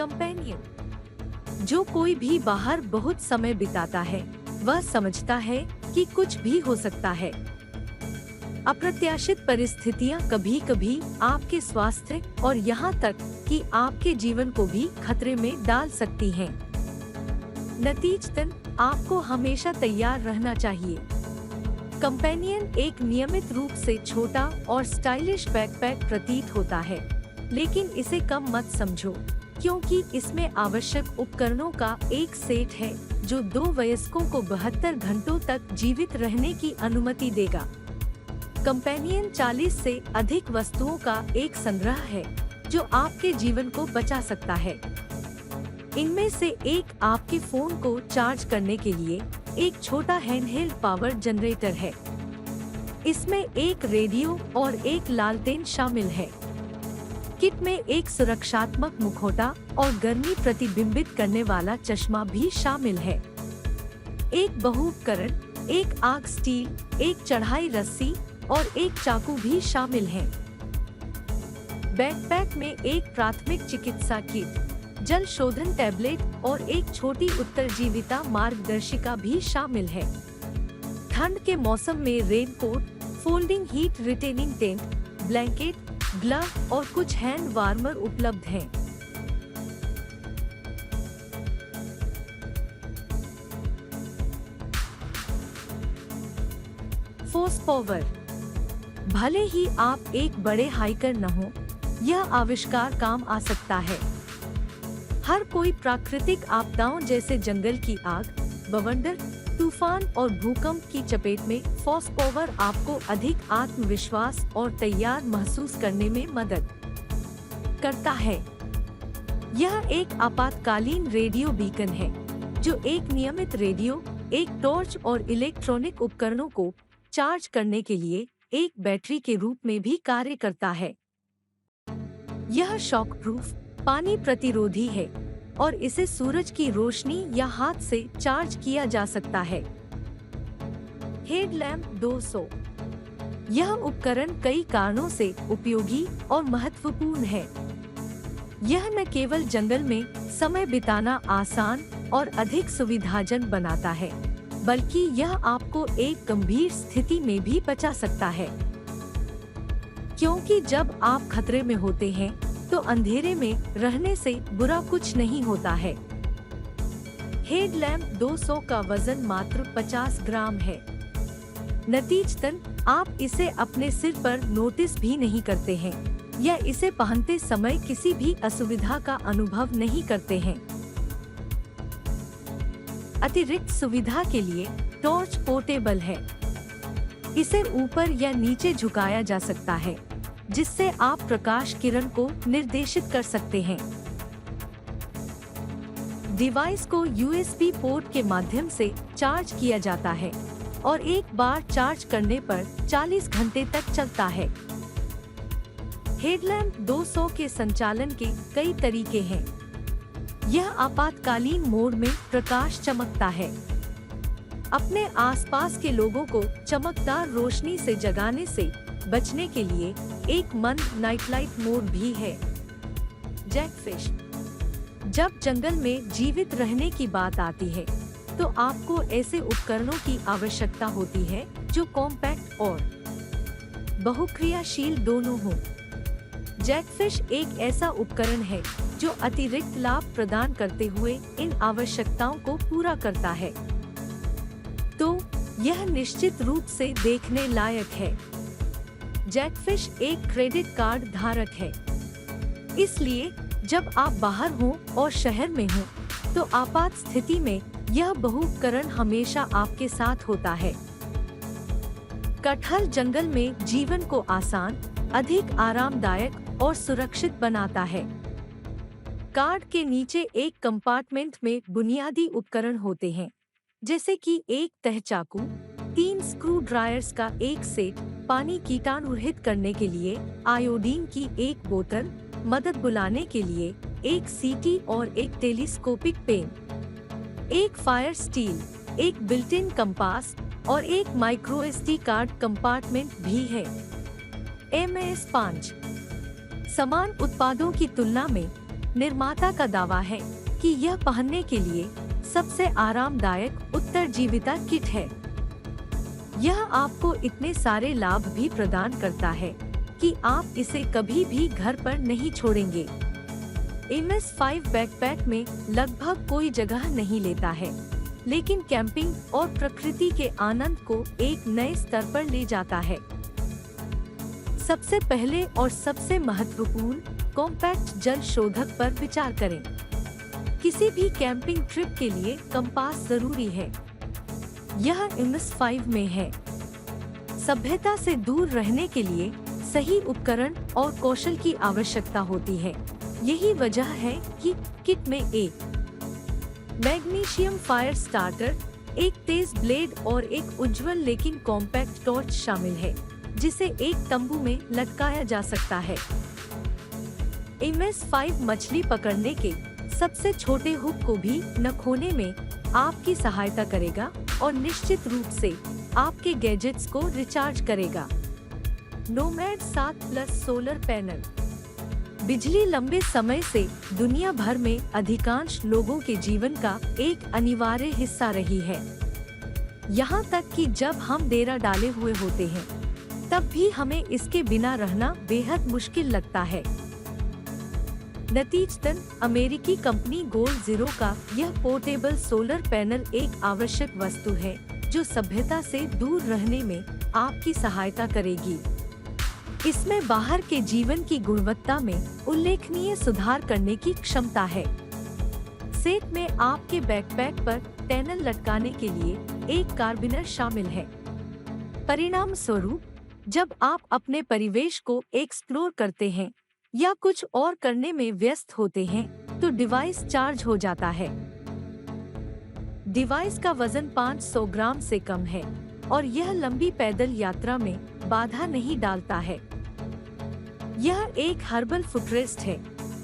Companion. जो कोई भी बाहर बहुत समय बिताता है वह समझता है कि कुछ भी हो सकता है। अप्रत्याशित परिस्थितियां कभी-कभी आपके स्वास्थ्य और यहाँ तक कि आपके जीवन को भी खतरे में डाल सकती हैं। नतीजतन आपको हमेशा तैयार रहना चाहिए। कंपेनियन एक नियमित रूप से छोटा और स्टाइलिश बैकपैक प्रतीत होता है, लेकिन इसे कम मत समझो, क्योंकि इसमें आवश्यक उपकरणों का एक सेट है जो 2 वयस्कों को 72 घंटों तक जीवित रहने की अनुमति देगा। कंपेनियन 40 से अधिक वस्तुओं का एक संग्रह है जो आपके जीवन को बचा सकता है। इनमें से एक आपके फोन को चार्ज करने के लिए एक छोटा हैंडहेल्ड पावर जनरेटर है। इसमें एक रेडियो और एक लालटेन शामिल है। किट में एक सुरक्षात्मक मुखौटा और गर्मी प्रतिबिंबित करने वाला चश्मा भी शामिल है। एक बहुउपकरण, एक आग स्टील, एक चढ़ाई रस्सी और एक चाकू भी शामिल है। बैकपैक में एक प्राथमिक चिकित्सा किट, जल शोधन टैबलेट और एक छोटी उत्तरजीविता मार्गदर्शिका भी शामिल है। ठंड के मौसम में raincoat, folding heat retaining tent, blanket, glove और कुछ हैंड वार्मर उपलब्ध हैं। Force power. भले ही आप एक बड़े हाइकर न हो, यह आविष्कार काम आ सकता है। हर कोई प्राकृतिक आपदाओं जैसे जंगल की आग, बवंडर, तूफान और भूकंप की चपेट में फोर्स पावर आपको अधिक आत्मविश्वास और तैयार महसूस करने में मदद करता है। यह एक आपातकालीन रेडियो बीकन है जो एक नियमित रेडियो, एक टॉर्च और इलेक्ट्रॉनिक उपकरणों को चार्ज करने के लिए एक बैटरी के रूप में भी कार्य करता है। यह शॉक प्रूफ, पानी प्रतिरोधी है और इसे सूरज की रोशनी या हाथ से चार्ज किया जा सकता है। हेडलैम्प 200। यह उपकरण कई कारणों से उपयोगी और महत्वपूर्ण है। यह न केवल जंगल में समय बिताना आसान और अधिक सुविधाजनक बनाता है, बल्कि यह आपको एक गंभीर स्थिति में भी बचा सकता है। क्योंकि जब आप खतरे में होते हैं तो अंधेरे में रहने से बुरा कुछ नहीं होता है। हेडलैम्प 200 का वजन मात्र 50 ग्राम है। नतीजतन आप इसे अपने सिर पर नोटिस भी नहीं करते हैं या इसे पहनते समय किसी भी असुविधा का अनुभव नहीं करते हैं। अतिरिक्त सुविधा के लिए टॉर्च पोर्टेबल है। इसे ऊपर या नीचे झुकाया जा सकता है, जिससे आप प्रकाश किरण को निर्देशित कर सकते हैं। डिवाइस को USB पोर्ट के माध्यम से चार्ज किया जाता है और एक बार चार्ज करने पर 40 घंटे तक चलता है। हेडलैम्प 200 के संचालन के कई तरीके हैं। यह आपातकालीन मोड में प्रकाश चमकता है। अपने आसपास के लोगों को चमकदार रोशनी से जगाने से बचने के लिए एक मंद नाइटलाइट मोड भी है। जैकफिश। जब जंगल में जीवित रहने की बात आती है तो आपको ऐसे उपकरणों की आवश्यकता होती है जो कॉम्पैक्ट और बहुक्रियाशील दोनों हों। जैकफिश एक ऐसा उपकरण है जो अतिरिक्त लाभ प्रदान करते हुए इन आवश्यकताओं को पूरा करता है। तो यह निश्चित रूप से देखने लायक है। जैकफिश एक क्रेडिट कार्ड धारक है, इसलिए जब आप बाहर हों और शहर में हों, तो आपात स्थिति में यह बहुउपकरण हमेशा आपके साथ होता है। कटहल जंगल में जीवन को आसान, अधिक आरामदायक और सुरक्षित बनाता है। कार्ड के नीचे एक कंपार्टमेंट में बुनियादी उपकरण होते हैं, जैसे कि एक तह चाकू, 3 स्क्रू ड्रायर्स का एक सेट, पानी कीटाणुरहित करने के लिए आयोडीन की एक बोतल, मदद बुलाने के लिए एक सीटी और एक टेलीस्कोपिक पेन, एक फायर स्टील, एक बिल्ट इन कंपास और एक माइक्रो SD कार्ड कंपार्टमेंट भी है। MS5। समान उत्पादों की तुलना में निर्माता का दावा है कि यह पहनने के लिए सबसे आरामदायक उत्तरजीविता किट है। यह आपको इतने सारे लाभ भी प्रदान करता है कि आप इसे कभी भी घर पर नहीं छोड़ेंगे। MS5 बैकपैक में लगभग कोई जगह नहीं लेता है, लेकिन कैंपिंग और प्रकृति के आनंद को एक नए स्तर पर ले जाता है। सबसे पहले और सबसे महत्वपूर्ण, कॉम्पैक्ट जल शोधक पर विचार करें। किसी भी कैंपिंग ट्रिप के लिए कंपास जरूरी है। यह MS5 में है। सभ्यता से दूर रहने के लिए सही उपकरण और कौशल की आवश्यकता होती है। यही वजह है कि किट में एक मैग्नीशियम फायर स्टार्टर, एक तेज ब्लेड और एक उज्जवल लेकिन कॉम्पैक्ट टॉर्च शामिल है, जिसे एक तंबू में लटकाया जा सकता है। MS5 मछली पकड़ने के सबसे छोटे हुक को भी न खोने में आपकी सहायता करेगा और निश्चित रूप से आपके गैजेट्स को रिचार्ज करेगा। Nomad 7+ solar panel. बिजली लंबे समय से दुनिया भर में अधिकांश लोगों के जीवन का एक अनिवार्य हिस्सा रही है। यहाँ तक कि जब हम डेरा डाले हुए होते हैं, तब भी हमें इसके बिना रहना बेहद मुश्किल लगता है। नतीजतन अमेरिकी कंपनी गोल्ड ज़ीरो का यह पोर्टेबल सोलर पैनल एक आवश्यक वस्तु है जो सभ्यता से दूर रहने में आपकी सहायता करेगी। इसमें बाहर के जीवन की गुणवत्ता में उल्लेखनीय सुधार करने की क्षमता है। सेट में आपके बैकपैक पर पैनल लटकाने के लिए एक कार्बिनर शामिल है। परिणाम स्वरूप, जब आप अपने परिवेश को एक्सप्लोर करते हैं या कुछ और करने में व्यस्त होते हैं, तो डिवाइस चार्ज हो जाता है। डिवाइस का वजन 500 ग्राम से कम है और यह लंबी पैदल यात्रा में बाधा नहीं डालता है। यह एक हर्बल फुटरेस्ट है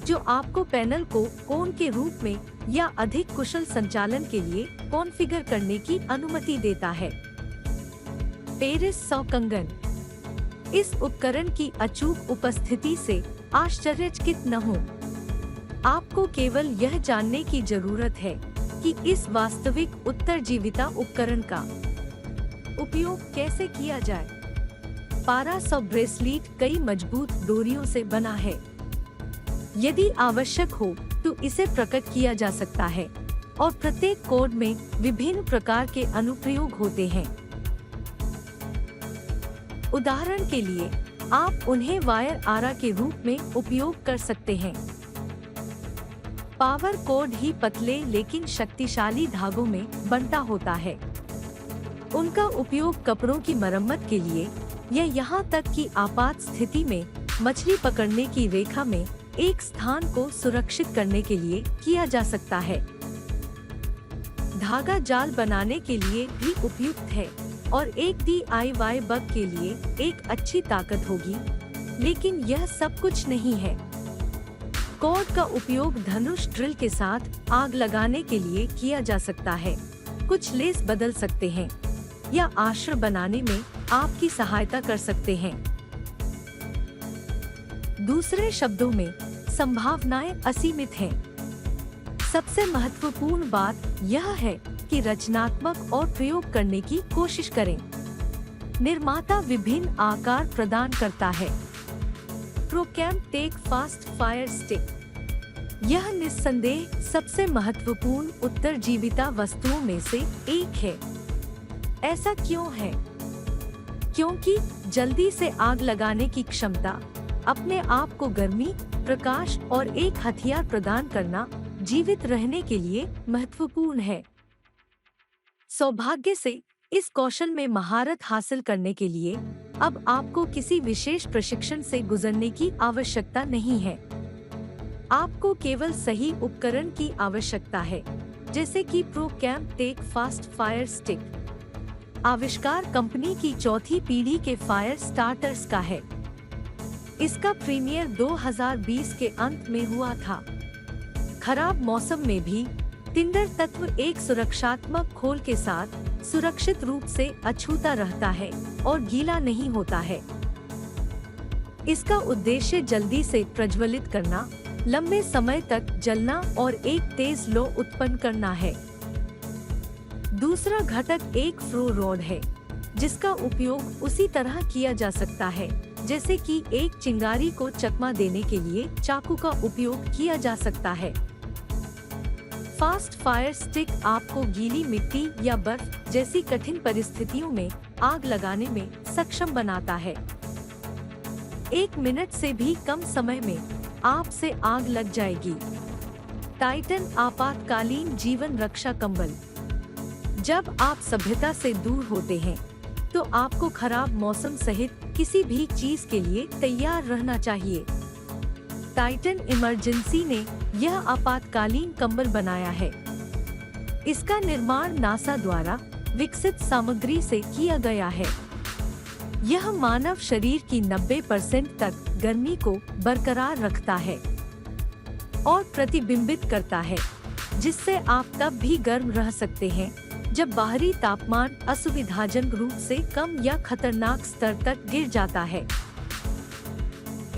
जो आपको पैनल को कोन के रूप में या अधिक कुशल संचालन के लिए कॉन्फ़िगर करने की अनुमति देता है। पेरिस 100 कंगन। इस उपकरण की अचूक उपस्थिति से आश्चर्यचकित न हो। आपको केवल यह जानने की जरूरत है कि इस वास्तविक उत्तरजीविता उपकरण का उपयोग कैसे किया जाए। पारा 100 ब्रेसलेट कई मजबूत डोरियों से बना है। यदि आवश्यक हो तो इसे प्रकट किया जा सकता है और प्रत्येक कोड में विभिन्न प्रकार के अनुप्रयोग होते हैं। उदाहरण के लिए, आप उन्हें वायर आरा के रूप में उपयोग कर सकते हैं। पावर कोड ही पतले लेकिन शक्तिशाली धागों में बंटा होता है। उनका उपयोग कपड़ों की मरम्मत के लिए या यहाँ तक कि आपात स्थिति में मछली पकड़ने की रेखा में एक स्थान को सुरक्षित करने के लिए किया जा सकता है। धागा जाल बनाने के लिए भी उपयुक्त है और एक DIY बग के लिए एक अच्छी ताकत होगी, लेकिन यह सब कुछ नहीं है। कॉर्ड का उपयोग धनुष ड्रिल के साथ आग लगाने के लिए किया जा सकता है। कुछ लेस बदल सकते हैं या आश्रय बनाने में आपकी सहायता कर सकते हैं। दूसरे शब्दों में, संभावनाएं असीमित हैं। सबसे महत्वपूर्ण बात यह है कि रचनात्मक और प्रयोग करने की कोशिश करें। निर्माता विभिन्न आकार प्रदान करता है। प्रोकैम्प टेक फास्ट फायर स्टिक। यह निस्संदेह सबसे महत्वपूर्ण उत्तरजीविता वस्तुओं में से एक है। ऐसा क्यों है? क्योंकि जल्दी से आग लगाने की क्षमता, अपने आप को गर्मी, प्रकाश और एक हथियार प्रदान करना जीवित रहने के लिए महत्वपूर्ण है। सौभाग्य से इस कौशल में महारत हासिल करने के लिए अब आपको किसी विशेष प्रशिक्षण से गुजरने की आवश्यकता नहीं है। आपको केवल सही उपकरण की आवश्यकता है, जैसे कि प्रोकैम्प टेक फास्ट फायर स्टिक। आविष्कार कंपनी की चौथी पीढ़ी के फायर स्टार्टर्स का है। इसका प्रीमियर 2020 के अंत में हुआ था। खराब मौसम में भी टिंडर तत्व एक सुरक्षात्मक खोल के साथ सुरक्षित रूप से अछूता रहता है और गीला नहीं होता है। इसका उद्देश्य जल्दी से प्रज्वलित करना, लंबे समय तक जलना और एक तेज लो उत्पन्न करना है। दूसरा घटक एक फ्लो रॉड है, जिसका उपयोग उसी तरह किया जा सकता है जैसे कि एक चिंगारी को चकमा देने के लिए चाकू का उपयोग किया जा सकता है। फास्ट फायर स्टिक आपको गीली मिट्टी या बर्फ जैसी कठिन परिस्थितियों में आग लगाने में सक्षम बनाता है। 1 मिनट से भी कम समय में आपसे आग लग जाएगी। टाइटन आपातकालीन जीवन रक्षा कंबल। जब आप सभ्यता से दूर होते हैं तो आपको खराब मौसम सहित किसी भी चीज के लिए तैयार रहना चाहिए। टाइटन इमरजेंसी ने यह आपातकालीन कंबल बनाया है। इसका निर्माण नासा द्वारा विकसित सामग्री से किया गया है। यह मानव शरीर की 90% तक गर्मी को बरकरार रखता है और प्रतिबिंबित करता है, जिससे आप तब भी गर्म रह सकते हैं जब बाहरी तापमान असुविधाजनक रूप से कम या खतरनाक स्तर तक गिर जाता है।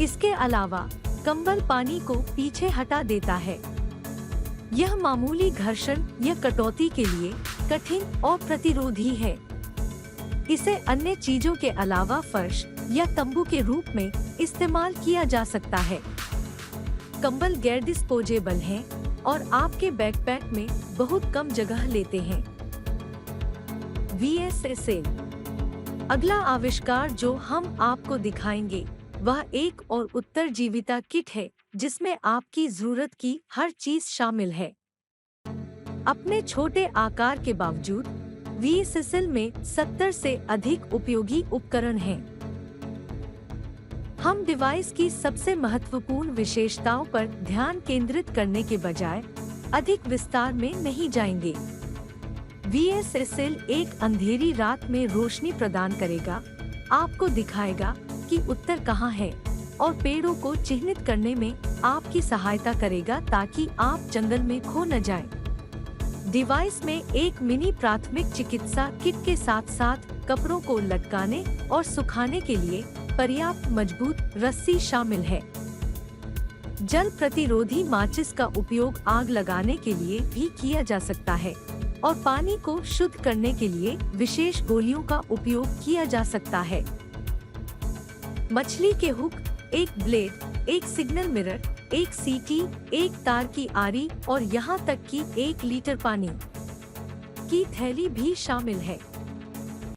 इसके अलावा कंबल पानी को पीछे हटा देता है। यह मामूली घर्षण या कटौती के लिए कठिन और प्रतिरोधी है। इसे अन्य चीजों के अलावा फर्श या तंबू के रूप में इस्तेमाल किया जा सकता है। कंबल गैर डिस्पोजेबल हैं और आपके बैकपैक में बहुत कम जगह लेते हैं। VSSL। अगला आविष्कार जो हम आपको दिखाएंगे वह एक और उत्तरजीविता किट है, जिसमें आपकी जरूरत की हर चीज शामिल है। अपने छोटे आकार के बावजूद VSSL में 70 से अधिक उपयोगी उपकरण हैं। हम डिवाइस की सबसे महत्वपूर्ण विशेषताओं पर ध्यान केंद्रित करने के बजाय अधिक विस्तार में नहीं जाएंगे। VSSL एक अंधेरी रात में रोशनी प्रदान करेगा, आपको दिखाएगा कि उत्तर कहाँ है और पेड़ों को चिन्हित करने में आपकी सहायता करेगा ताकि आप जंगल में खो न जाएं। डिवाइस में एक मिनी प्राथमिक चिकित्सा किट के साथ साथ कपड़ों को लटकाने और सुखाने के लिए पर्याप्त मजबूत रस्सी शामिल है। जल प्रतिरोधी माचिस का उपयोग आग लगाने के लिए भी किया जा सकता है और पानी को शुद्ध करने के लिए विशेष गोलियों का उपयोग किया जा सकता है। मछली के हुक, एक ब्लेड, एक सिग्नल मिरर, एक सीटी, एक तार की आरी और यहाँ तक कि 1 लीटर पानी की थैली भी शामिल है।